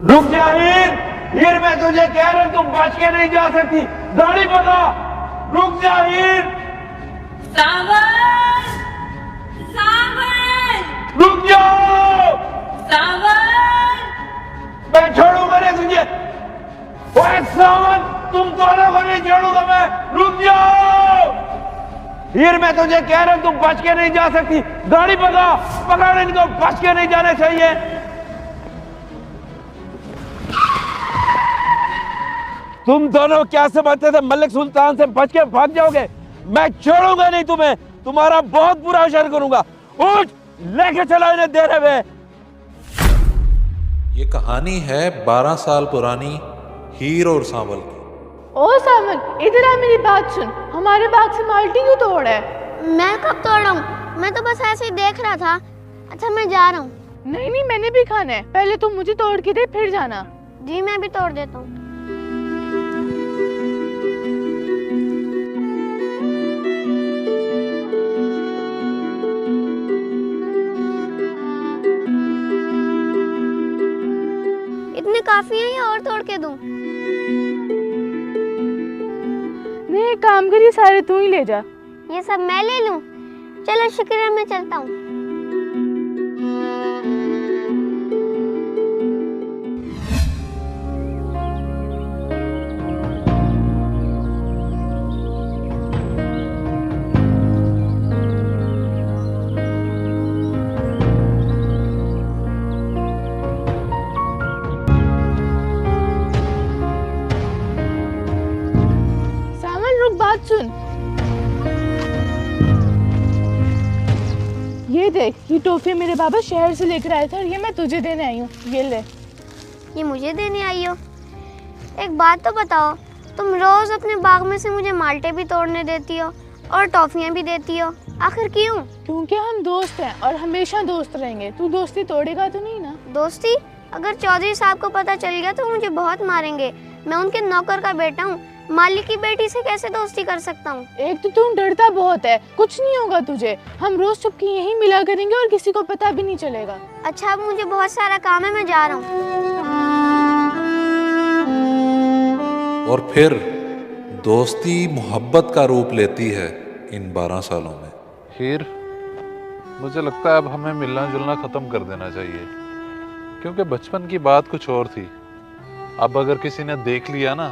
रुक जा हीर। हीर मैं तुझे कह रहा हूं, तुम बच के नहीं जा सकती। गाड़ी पकड़ा। रुक जा हीर। सावन, सावन, रुक जाओ। सावन। मैं छोड़ूंगा नहीं तुझे। ओए सावन, तुम दोनों को नहीं छोड़ूंगा मैं। रुक जाओ। हीर मैं तुझे कह रहा हूं, तुम बच के नहीं जा सकती। गाड़ी पकड़ा। पकड़ इनको, बच के नहीं जाना चाहिए। तुम दोनों क्या समझते थे मलिक सुल्तान से बच के भाग जाओगे? मैं छोड़ूंगा नहीं तुम्हें। तुम्हारा बहुत बुरा असर करूंगा। उठ, लेके चलो इन्हें देर हुए। ये कहानी है 12 साल पुरानी हीर और सांवल की। ओ सावन, इधर आ, मेरी बात सुन। हमारे बाग से माल्टी क्यों तोड़ा है? मैं कब तोड़ा हूँ? मैं तो बस ऐसे ही देख रहा था। अच्छा मैं जा रहा हूँ। नहीं नहीं, मैंने भी खाना है। पहले तुम मुझे तोड़ के दे, फिर जाना। जी मैं भी तोड़ देता हूँ। इतने काफी है या और तोड़ के दूं? नहीं, एक काम करिए, सारे तू ही ले जा। ये सब मैं ले लूं? चलो शुक्रिया, मैं चलता हूँ। सावन रुक, बात सुन। ये देख, ये टॉफी मेरे बाबा शहर से लेकर आए थे और ये मैं तुझे देने आई हूँ। ये ले। ये मुझे देने आई हो? एक बात तो बताओ, तुम रोज अपने बाग में से मुझे माल्टे भी तोड़ने देती हो और टॉफियाँ भी देती हो, आखिर क्यों? क्योंकि हम दोस्त हैं और हमेशा दोस्त रहेंगे। तू दोस्ती तोड़ेगा तो नहीं ना? दोस्ती? अगर चौधरी साहब को पता चल गया तो मुझे बहुत मारेंगे। मैं उनके नौकर का बेटा हूँ, मालिक की बेटी से कैसे दोस्ती कर सकता हूँ? एक तो तू डरता बहुत है, कुछ नहीं होगा तुझे। हम रोज चुपके यहीं मिला करेंगे और किसी को पता भी नहीं चलेगा। अच्छा, अब मुझे बहुत सारा काम है, मैं जा रहा हूँ। और फिर दोस्ती मोहब्बत का रूप लेती है इन 12 सालों में। हीर, मुझे लगता है अब हमें मिलना जुलना ख़त्म कर देना चाहिए, क्योंकि बचपन की बात कुछ और थी। अब अगर किसी ने देख लिया ना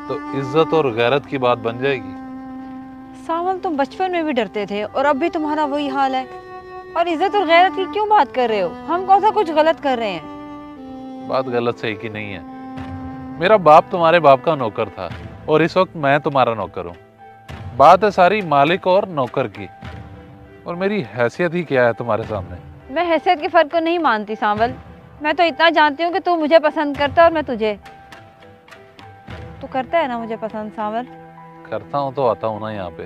तो इज्जत और गैरत की बात बन जाएगी। सावन, तुम बचपन में भी डरते थे और अब भी तुम्हारा वही हाल है। और इज्जत और गैरत की क्यों बात कर रहे हो? हम कौन सा कुछ गलत कर रहे हैं? बात गलत सही की नहीं है। मेरा बाप तुम्हारे बाप का नौकर था और इस वक्त मैं तुम्हारा नौकर हूँ। बात है सारी मालिक और नौकर की, और मेरी हैसियत ही क्या है तुम्हारे सामने। मैं हैसियत के फर्क को नहीं मानती सांवल। मैं तो इतना जानती हूँ कि तू मुझे पसंद करता है और मैं तुझे। तू करता है ना मुझे पसंद सांवल? करता हूँ तो आता हूँ ना यहाँ पे,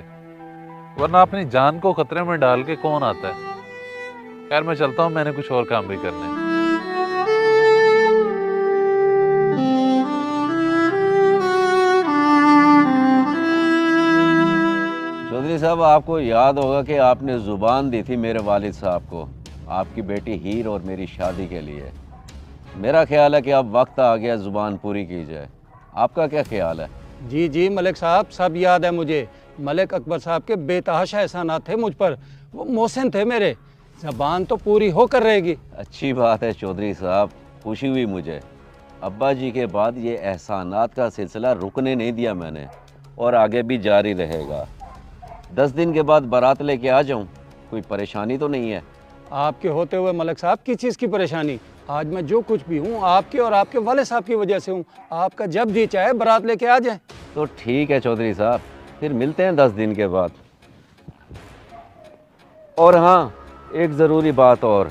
वरना अपनी जान को खतरे में डाल के कौन आता है। खैर मैं चलता हूँ, मैंने कुछ और काम भी करने हैं। चौधरी साहब, आपको याद होगा कि आपने जुबान दी थी मेरे वालिद साहब को आपकी बेटी हीर और मेरी शादी के लिए। मेरा ख्याल है कि अब वक्त आ गया जुबान पूरी की जाए। आपका क्या ख्याल है? जी जी मलिक साहब, सब याद है मुझे। मलिक अकबर साहब के बेतहाशा एहसानात थे मुझ पर, वो मोहसिन थे मेरे। ज़बान तो पूरी होकर रहेगी। अच्छी बात है चौधरी साहब, खुशी हुई मुझे। अब्बा जी के बाद ये एहसानात का सिलसिला रुकने नहीं दिया मैंने, और आगे भी जारी रहेगा। 10 दिन के बाद बारात लेके आ जाऊं, कोई परेशानी तो नहीं है? आपके होते हुए मलिक साहब किस चीज़ की परेशानी? आज मैं जो कुछ भी हूँ आपके और आपके वाले साहब की वजह से हूँ। आपका जब जी चाहे बारात लेके आ जाए। तो ठीक है चौधरी साहब, फिर मिलते हैं 10 दिन के बाद। और हाँ, एक ज़रूरी बात और,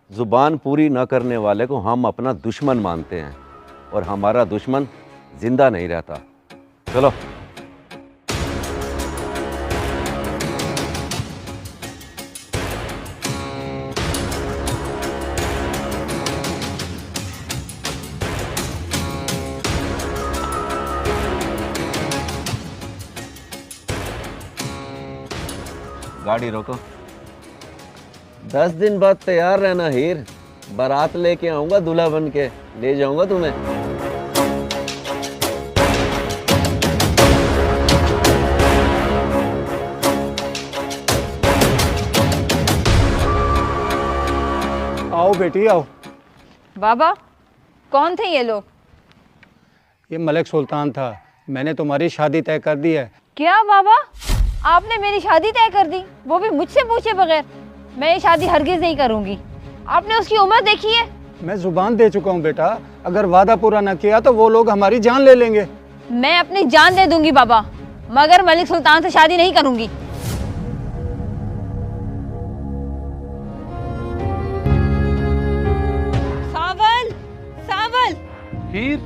ज़ुबान पूरी न करने वाले को हम अपना दुश्मन मानते हैं, और हमारा दुश्मन जिंदा नहीं रहता। चलो। गाड़ी रोको। 10 दिन बाद तैयार रहना हीर। बारात लेके आऊंगा दूल्हा बन के, ले जाऊंगा तुम्हें। आओ बेटी आओ। बाबा, कौन थे ये लोग? ये मलिक सुल्तान था। मैंने तुम्हारी शादी तय कर दी है। क्या बाबा, आपने मेरी शादी तय कर दी, वो भी मुझसे पूछे बगैर? मैं ये शादी हरगिज नहीं करूंगी। आपने उसकी उम्र देखी है? मैं जुबान दे चुका हूँ बेटा, अगर वादा पूरा न किया तो वो लोग हमारी जान ले लेंगे। मैं अपनी जान दे दूंगी बाबा, मगर मलिक सुल्तान से शादी नहीं करूंगी। सावल, सावल। हीर,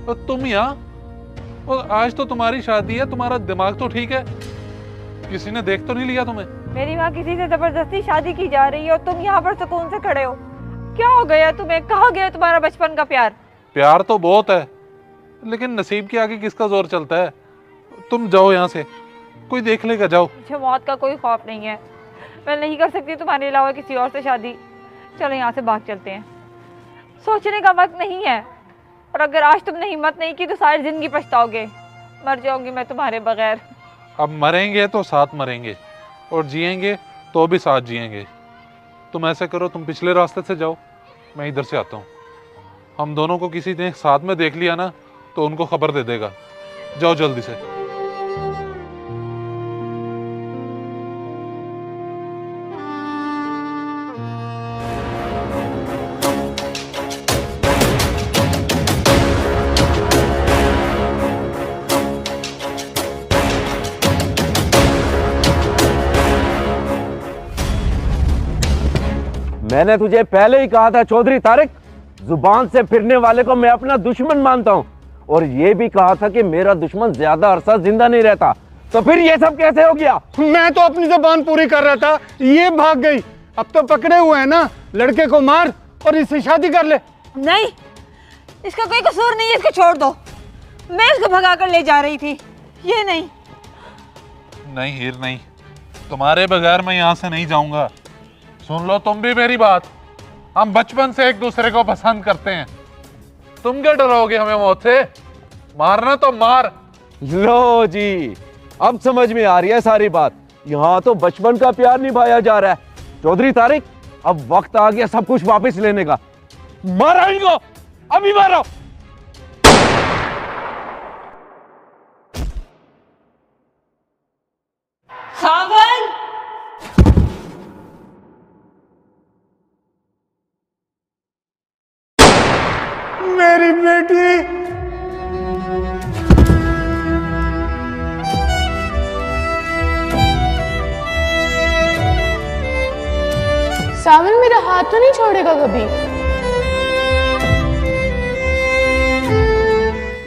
और तुम यहाँ? और आज तो तुम्हारी शादी है, तुम्हारा दिमाग तो ठीक है? किसी ने देख तो नहीं लिया तुम्हें? मेरी वहाँ किसी से जबरदस्ती शादी की जा रही है और तुम यहाँ पर सुकून से खड़े हो। क्या हो गया तुम्हें? कहाँ गया तुम्हारा बचपन का प्यार? प्यार तो बहुत है, लेकिन नसीब के आगे किसका जोर चलता है। तुम जाओ यहाँ से, कोई देख लेगा, जाओ। मुझे मौत का कोई खौफ नहीं है। मैं नहीं कर सकती तुम्हारे अलावा किसी और से शादी। चलो यहाँ से भाग चलते हैं। सोचने का वक्त नहीं है, और अगर आज तुमने हिम्मत नहीं की तो सारी जिंदगी पछताओगे। मर जाऊंगी मैं तुम्हारे बगैर। अब मरेंगे तो साथ मरेंगे, और जिएंगे तो भी साथ जिएंगे। तुम ऐसे करो, तुम पिछले रास्ते से जाओ, मैं इधर से आता हूँ। हम दोनों को किसी ने साथ में देख लिया ना तो उनको खबर दे देगा। जाओ जल्दी से। मैंने तुझे पहले ही कहा था चौधरी तारिक, जुबान से फिरने वाले को मैं अपना दुश्मन मानता हूँ, और ये भी कहा था कि मेरा दुश्मन ज्यादा अरसा जिंदा नहीं रहता। तो फिर ये सब कैसे हो गया? मैं तो अपनी जुबान पूरी कर रहा था, ये भाग गई। अब तो पकड़े हुए हैं ना, लड़के को मार और इससे शादी कर ले। नहीं, इसका कोई कसूर नहीं है, इसको छोड़ दो। मैं इसको भगा कर ले जा रही थी, ये नहीं। नहीं हीर, नहीं, तुम्हारे बगैर मैं यहाँ से नहीं जाऊंगा। सुन लो तुम भी मेरी बात, हम बचपन से एक दूसरे को पसंद करते हैं। तुम क्या डरोगे हमें मौत से? मारना तो मार। लो जी, अब समझ में आ रही है सारी बात। यहाँ तो बचपन का प्यार निभाया जा रहा है। चौधरी तारिक, अब वक्त आ गया सब कुछ वापस लेने का। मारो इनको, अभी मारो। सावल, मेरी बेटी। सावन मेरा हाथ तो नहीं छोड़ेगा कभी?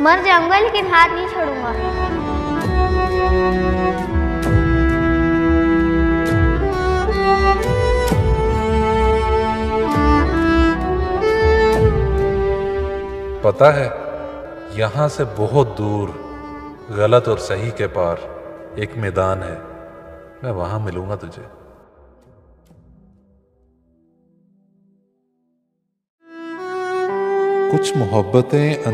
मर जाऊंगा लेकिन हाथ नहीं छोड़ूंगा। पता है, यहाँ से बहुत दूर, गलत और सही के पार एक मैदान है। मैं वहां मिलूंगा तुझे। कुछ मोहब्बतें